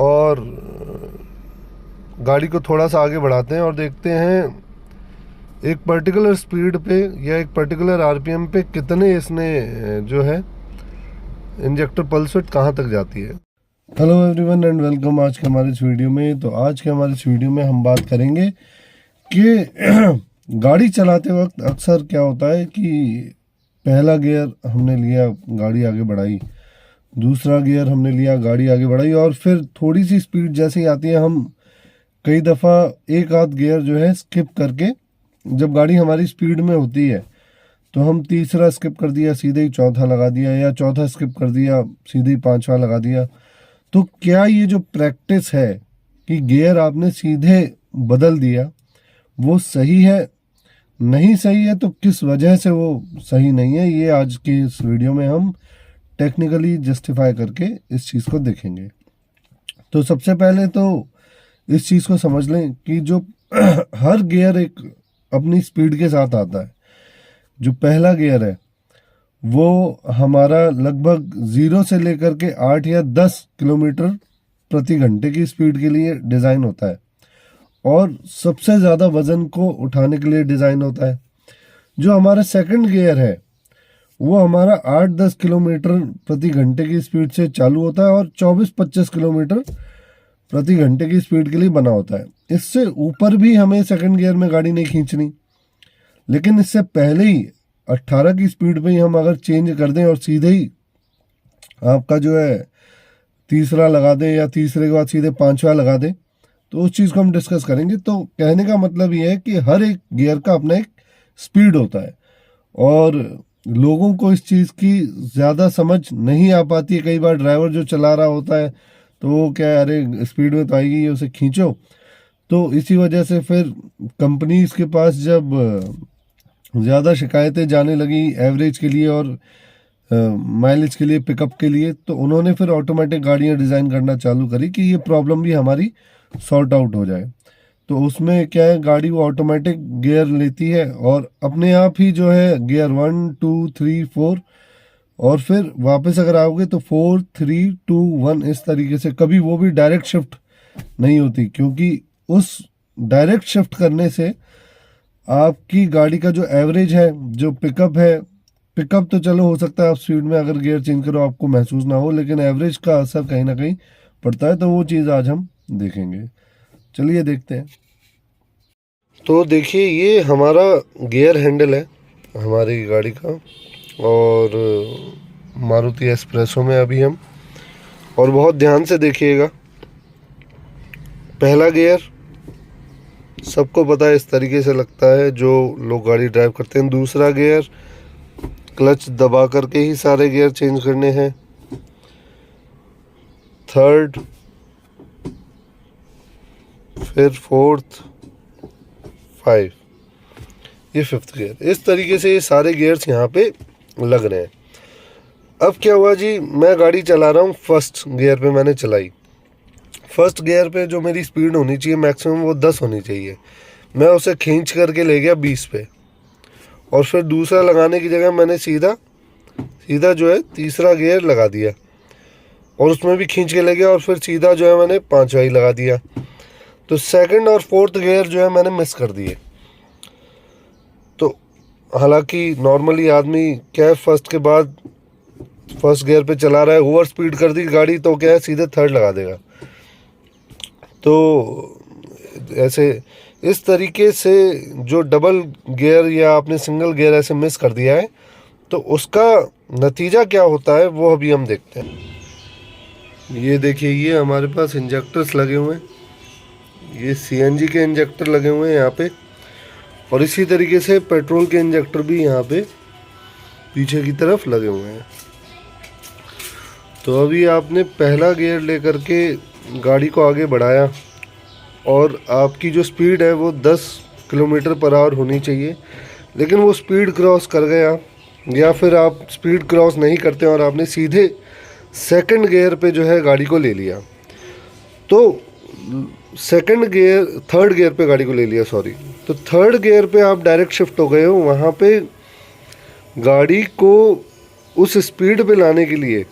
और गाड़ी को थोड़ा सा आगे बढ़ाते हैं और देखते हैं एक पर्टिकुलर स्पीड पे या एक पर्टिकुलर आरपीएम पे कितने इसने जो है इंजेक्टर पल्स विड्थ कहाँ तक जाती है। हेलो एवरीवन एंड वेलकम आज के हमारे इस वीडियो में। तो आज के हमारे इस वीडियो में हम बात करेंगे कि गाड़ी चलाते वक्त अक्सर क्या होता है कि पहला गियर हमने लिया, गाड़ी आगे बढ़ाई, दूसरा गियर हमने लिया, गाड़ी आगे बढ़ाई, और फिर थोड़ी सी स्पीड जैसे ही आती है हम कई दफ़ा एक आध गियर जो है स्किप करके, जब गाड़ी हमारी स्पीड में होती है तो हम तीसरा स्किप कर दिया, सीधे ही चौथा लगा दिया, या चौथा स्किप कर दिया, सीधे ही पांचवा लगा दिया। तो क्या ये जो प्रैक्टिस है कि गियर आपने सीधे बदल दिया वो सही है? नहीं सही है तो किस वजह से वो सही नहीं है, ये आज के इस वीडियो में हम टेक्निकली जस्टिफाई करके इस चीज़ को देखेंगे। तो सबसे पहले तो इस चीज़ को समझ लें कि जो हर गियर एक अपनी स्पीड के साथ आता है। जो पहला गियर है वो हमारा लगभग 0 से लेकर के 8 या 10 किलोमीटर प्रति घंटे की स्पीड के लिए डिज़ाइन होता है, और सबसे ज़्यादा वज़न को उठाने के लिए डिज़ाइन होता है। जो हमारा सेकंड गियर है वो हमारा 8-10 किलोमीटर प्रति घंटे की स्पीड से चालू होता है और 24-25 किलोमीटर प्रति घंटे की स्पीड के लिए बना होता है। इससे ऊपर भी हमें सेकंड गियर में गाड़ी नहीं खींचनी, लेकिन इससे पहले ही 18 की स्पीड पे ही हम अगर चेंज कर दें और सीधे ही आपका जो है तीसरा लगा दें या तीसरे के बाद सीधे पांचवा लगा दें, तो उस चीज़ को हम डिस्कस करेंगे। तो कहने का मतलब ये है कि हर एक गियर का अपना एक स्पीड होता है और लोगों को इस चीज़ की ज़्यादा समझ नहीं आ पाती है। कई बार ड्राइवर जो चला रहा होता है तो वो क्या है, अरे स्पीड में तो आएगी, उसे खींचो। तो इसी वजह से फिर कंपनीज के पास जब ज़्यादा शिकायतें जाने लगी एवरेज के लिए और माइलेज के लिए, पिकअप के लिए, तो उन्होंने फिर ऑटोमेटिक गाड़ियाँ डिज़ाइन करना चालू करी कि ये प्रॉब्लम भी हमारी सॉर्ट आउट हो जाए। तो उसमें क्या है, गाड़ी वो ऑटोमेटिक गियर लेती है और अपने आप ही जो है गियर 1 2 3 4, और फिर वापस अगर आओगे तो 4 3 2 1, इस तरीके से। कभी वो भी डायरेक्ट शिफ्ट नहीं होती, क्योंकि उस डायरेक्ट शिफ्ट करने से आपकी गाड़ी का जो एवरेज है, जो पिकअप है, पिकअप तो चलो हो सकता है आप स्पीड में अगर गियर चेंज करो आपको महसूस ना हो, लेकिन एवरेज का असर कहीं ना कहीं पड़ता है। तो वो चीज़ आज हम देखेंगे। चलिए देखते हैं। तो देखिए, ये हमारा गियर हैंडल है हमारी गाड़ी का, और मारुति एस्प्रेसो में अभी हम, और बहुत ध्यान से देखिएगा। पहला गियर सबको पता है इस तरीके से लगता है जो लोग गाड़ी ड्राइव करते हैं। दूसरा गियर क्लच दबा करके ही सारे गियर चेंज करने हैं। थर्ड, फिर फोर्थ, 5, ये फिफ्थ गियर। इस तरीके से ये सारे गियर्स यहाँ पे लग रहे हैं। अब क्या हुआ जी, मैं गाड़ी चला रहा हूँ, फर्स्ट गियर पे मैंने चलाई। फर्स्ट गियर पे जो मेरी स्पीड होनी चाहिए मैक्सिमम वो 10 होनी चाहिए, मैं उसे खींच करके ले गया 20 पे, और फिर दूसरा लगाने की जगह मैंने सीधा जो है तीसरा गियर लगा दिया, और उसमें भी खींच के ले गया, और फिर सीधा जो है मैंने पांचवा ही लगा दिया। तो सेकंड और फोर्थ गियर जो है मैंने मिस कर दिए। तो हालांकि नॉर्मली आदमी क्या है, फर्स्ट के बाद फर्स्ट गियर पे चला रहा है, ओवर स्पीड कर दी गाड़ी तो क्या है सीधे थर्ड लगा देगा। तो ऐसे इस तरीके से जो डबल गियर या आपने सिंगल गियर ऐसे मिस कर दिया है, तो उसका नतीजा क्या होता है वो अभी हम देखते हैं। ये देखिए, ये हमारे पास इंजेक्टर्स लगे हुए हैं, ये सीएनजी के इंजेक्टर लगे हुए हैं यहाँ पे, और इसी तरीके से पेट्रोल के इंजेक्टर भी यहाँ पे पीछे की तरफ लगे हुए हैं। तो अभी आपने पहला गियर लेकर के गाड़ी को आगे बढ़ाया, और आपकी जो स्पीड है वो 10 किलोमीटर पर आवर होनी चाहिए, लेकिन वो स्पीड क्रॉस कर गया, या फिर आप स्पीड क्रॉस नहीं करते और आपने सीधे सेकंड गियर पे जो है गाड़ी को ले लिया। तो थर्ड गियर पे गाड़ी को ले लिया, सॉरी। तो थर्ड गियर पे आप डायरेक्ट शिफ्ट हो गए हो। वहाँ पे गाड़ी को उस स्पीड पे लाने के लिए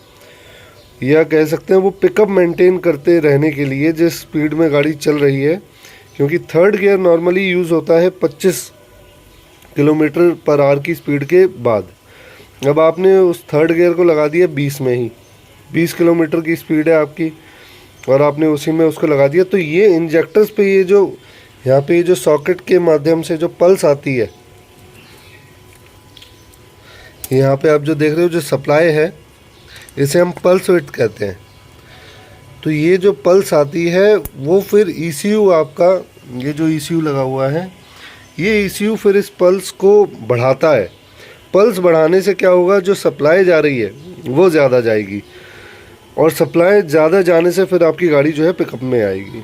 या कह सकते हैं वो पिकअप मेंटेन करते रहने के लिए जिस स्पीड में गाड़ी चल रही है, क्योंकि थर्ड गियर नॉर्मली यूज़ होता है 25 किलोमीटर पर आवर की स्पीड के बाद। अब आपने उस थर्ड गियर को लगा दिया 20 में ही, 20 किलोमीटर की स्पीड है आपकी और आपने उसी में उसको लगा दिया, तो ये इंजेक्टर्स पे ये जो यहाँ पे ये जो सॉकेट के माध्यम से जो पल्स आती है, यहाँ पे आप जो देख रहे हो जो सप्लाई है, इसे हम पल्स विड्थ कहते हैं। तो ये जो पल्स आती है वो फिर ECU आपका, ये जो ECU लगा हुआ है, ये ECU फिर इस पल्स को बढ़ाता है। पल्स बढ़ाने से क्या होगा, जो सप्लाई जा रही है वो ज़्यादा जाएगी और सप्लाई ज़्यादा जाने से फिर आपकी गाड़ी जो है पिकअप में आएगी।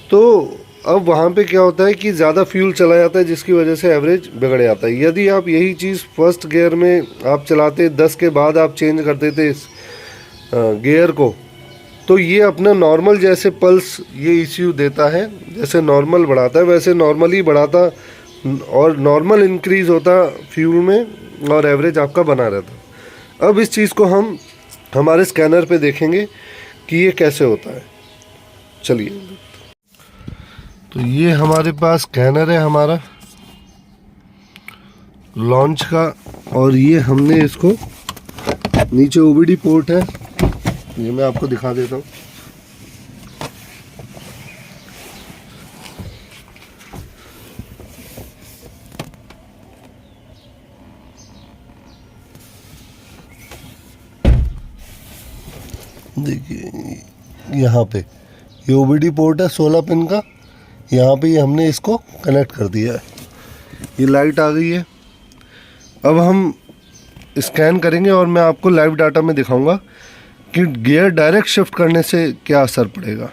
तो अब वहाँ पे क्या होता है कि ज़्यादा फ्यूल चला जाता है, जिसकी वजह से एवरेज बिगड़ जाता है। यदि आप यही चीज़ फर्स्ट गियर में आप चलाते 10 के बाद आप चेंज कर देते इस गियर को, तो ये अपना नॉर्मल जैसे पल्स ये ECU देता है, जैसे नॉर्मल बढ़ाता है वैसे नॉर्मली बढ़ाता और नॉर्मल इंक्रीज होता फ्यूल में और एवरेज आपका बना रहता। अब इस चीज़ को हम हमारे स्कैनर पे देखेंगे कि ये कैसे होता है। चलिए, तो ये हमारे पास स्कैनर है हमारा लॉन्च का, और ये हमने इसको नीचे OBD पोर्ट है, ये मैं आपको दिखा देता हूँ। देखिए यहाँ पे ये OBD पोर्ट है 16 पिन का, यहाँ पे हमने इसको कनेक्ट कर दिया है। ये लाइट आ गई है। अब हम स्कैन करेंगे और मैं आपको लाइव डाटा में दिखाऊंगा कि गियर डायरेक्ट शिफ्ट करने से क्या असर पड़ेगा।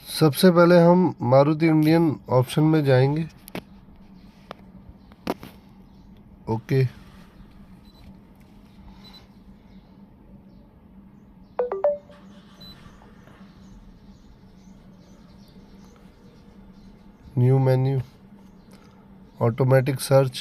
सबसे पहले हम मारुति इंडियन ऑप्शन में जाएंगे। Okay, new menu, automatic search,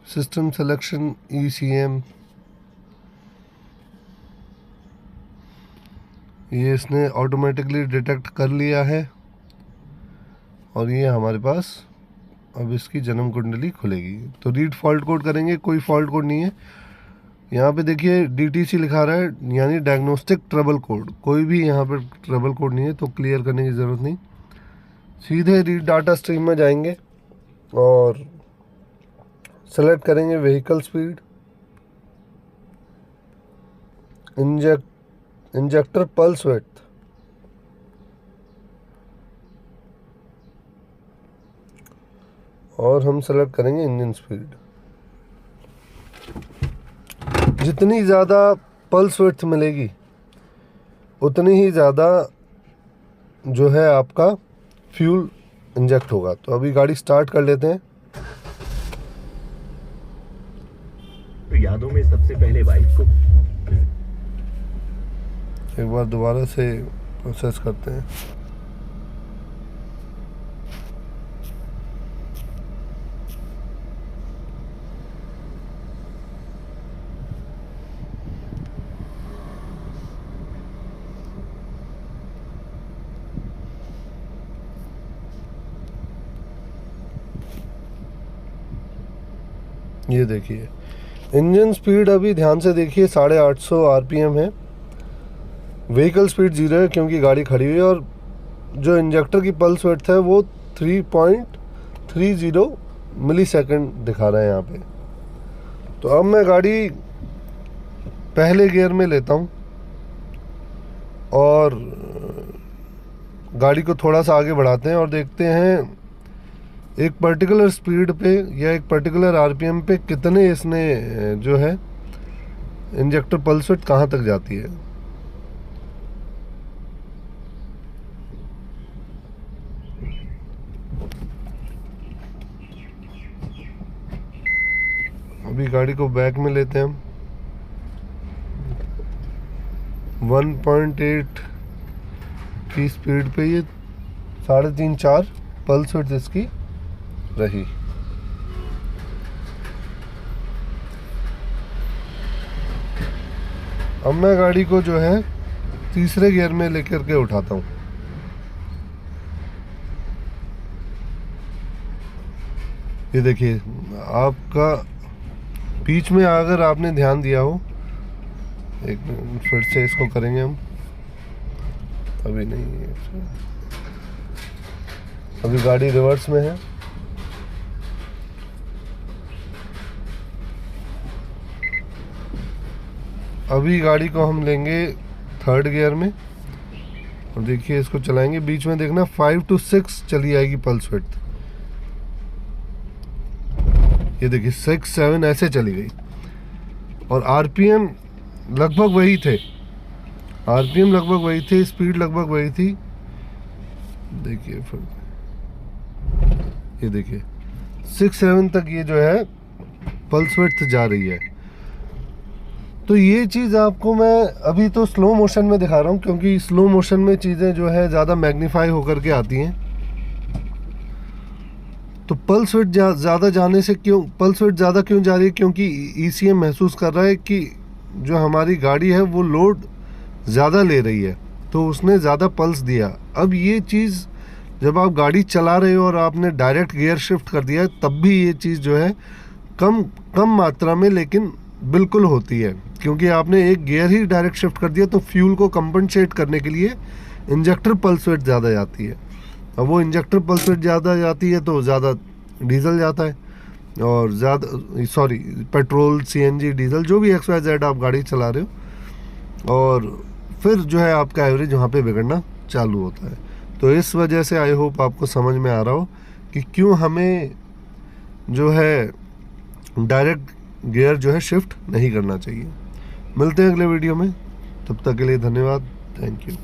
system selection, ECM, ये इसने ऑटोमेटिकली डिटेक्ट कर लिया है और ये हमारे पास अब इसकी जन्म कुंडली खुलेगी। तो रीड फॉल्ट कोड करेंगे, कोई फॉल्ट कोड नहीं है। यहाँ पे देखिए DTC लिखा रहा है, यानी डायग्नोस्टिक ट्रबल कोड, कोई भी यहाँ पे ट्रबल कोड नहीं है, तो क्लियर करने की ज़रूरत नहीं। सीधे रीड डाटा स्ट्रीम में जाएंगे और सेलेक्ट करेंगे vehicle speed, injector pulse width, और हम सेलेक्ट करेंगे इंजन स्पीड। जितनी ज़्यादा पल्स विड्थ मिलेगी उतनी ही ज़्यादा जो है आपका फ्यूल इंजेक्ट होगा। तो अभी गाड़ी स्टार्ट कर लेते हैं। तो यादों में सबसे पहले बाइक को एक बार दोबारा से प्रोसेस करते हैं। ये देखिए इंजन स्पीड अभी ध्यान से देखिए 850 RPM है। व्हीकल स्पीड 0 है क्योंकि गाड़ी खड़ी हुई है, और जो इंजेक्टर की पल्स विड्थ है वो 3.30 मिलीसेकंड दिखा रहा है यहाँ पे। तो अब मैं गाड़ी पहले गियर में लेता हूँ और गाड़ी को थोड़ा सा आगे बढ़ाते हैं और देखते हैं एक पर्टिकुलर स्पीड पे या एक पर्टिकुलर RPM पे कितने इसने जो है इंजेक्टर पल्स विड्थ कहाँ तक जाती है। अभी गाड़ी को बैक में लेते हैं हम। 1.8 की स्पीड पे ये 3.5-4 पल्स विड्थ इसकी रही। अब मैं गाड़ी को जो है तीसरे गियर में लेकर के उठाता हूँ। ये देखिए, आपका बीच में अगर आपने ध्यान दिया हो, एक मिनट फिर से इसको करेंगे हम, अभी नहीं है, अभी गाड़ी रिवर्स में है। अभी गाड़ी को हम लेंगे थर्ड गियर में और देखिए इसको चलाएंगे, बीच में देखना 5 to 6 चली आएगी पल्स विड्थ। ये देखिए 6-7 ऐसे चली गई और आरपीएम लगभग वही थे, आरपीएम लगभग वही थे, स्पीड लगभग वही थी। देखिए फिर ये देखिए 6-7 तक ये जो है पल्स विड्थ जा रही है। तो ये चीज़ आपको मैं अभी तो स्लो मोशन में दिखा रहा हूँ, क्योंकि स्लो मोशन में चीज़ें जो है ज़्यादा मैग्नीफाई होकर के आती हैं। तो पल्स विड्थ ज़्यादा जाने से पल्स विड्थ ज़्यादा क्यों जा रही है? क्योंकि ईसीएम महसूस कर रहा है कि जो हमारी गाड़ी है वो लोड ज़्यादा ले रही है, तो उसने ज़्यादा पल्स दिया। अब ये चीज़ जब आप गाड़ी चला रहे हो और आपने डायरेक्ट गियर शिफ्ट कर दिया, तब भी ये चीज़ जो है कम मात्रा में लेकिन बिल्कुल होती है, क्योंकि आपने एक गियर ही डायरेक्ट शिफ्ट कर दिया। तो फ्यूल को कंपनसेट करने के लिए इंजेक्टर पल्स विड्थ ज़्यादा जाती है। अब वो इंजेक्टर पल्स विड्थ ज़्यादा जाती है तो ज़्यादा डीजल जाता है, और पेट्रोल, सीएनजी, डीजल, जो भी XYZ आप गाड़ी चला रहे हो, और फिर जो है आपका एवरेज वहाँ पे बिगड़ना चालू होता है। तो इस वजह से आई होप आपको समझ में आ रहा हो कि क्यों हमें जो है डायरेक्ट गियर जो है शिफ्ट नहीं करना चाहिए। मिलते हैं अगले वीडियो में, तब तक के लिए धन्यवाद, थैंक यू।